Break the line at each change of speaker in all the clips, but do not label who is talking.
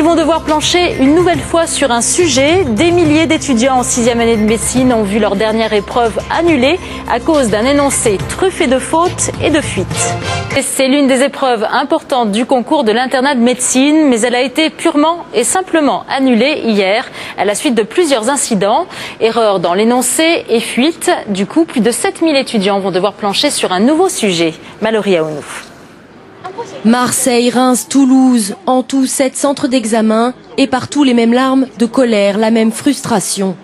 vont devoir plancher une nouvelle fois sur un sujet. Des milliers d'étudiants en 6e année de médecine ont vu leur dernière épreuve annulée à cause d'un énoncé truffé de fautes et de fuites. C'est l'une des épreuves importantes du concours de l'internat de médecine, mais elle a été purement et simplement annulée hier à la suite de plusieurs incidents. Erreurs dans l'énoncé et fuites. Du coup, plus de 7000 étudiants vont devoir plancher sur un nouveau sujet. Mallory Aounou.
Marseille, Reims, Toulouse, en tout 7 centres d'examen et partout les mêmes larmes de colère, la même frustration.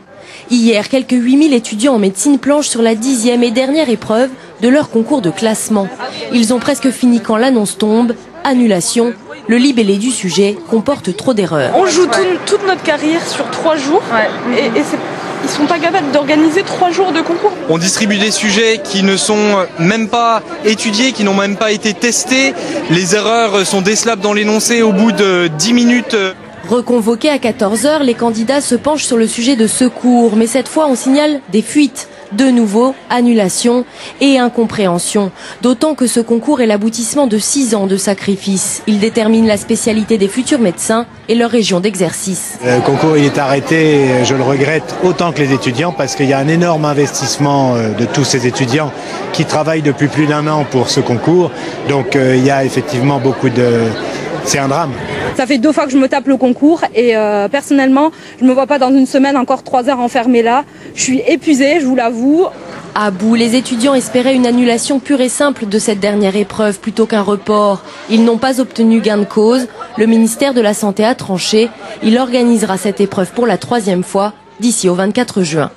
Hier, quelques 8000 étudiants en médecine planchent sur la 10e et dernière épreuve de leur concours de classement. Ils ont presque fini quand l'annonce tombe, annulation. Le libellé du sujet comporte trop d'erreurs.
On joue toute notre carrière sur 3 jours et ils sont pas capables d'organiser 3 jours de concours.
On distribue des sujets qui ne sont même pas étudiés, qui n'ont même pas été testés. Les erreurs sont décelables dans l'énoncé au bout de 10 minutes.
Reconvoqués à 14 h, les candidats se penchent sur le sujet de secours. Mais cette fois, on signale des fuites. De nouveau, annulation et incompréhension. D'autant que ce concours est l'aboutissement de 6 ans de sacrifices. Il détermine la spécialité des futurs médecins et leur région d'exercice.
Le concours il est arrêté, je le regrette autant que les étudiants parce qu'il y a un énorme investissement de tous ces étudiants qui travaillent depuis plus d'1 an pour ce concours. Donc il y a effectivement beaucoup de... C'est un drame.
Ça fait 2 fois que je me tape le concours et personnellement, je me vois pas dans une semaine encore 3 heures enfermée là. Je suis épuisée, je vous l'avoue.
À bout, les étudiants espéraient une annulation pure et simple de cette dernière épreuve plutôt qu'un report. Ils n'ont pas obtenu gain de cause. Le ministère de la Santé a tranché. Il organisera cette épreuve pour la 3e fois d'ici au 24 juin.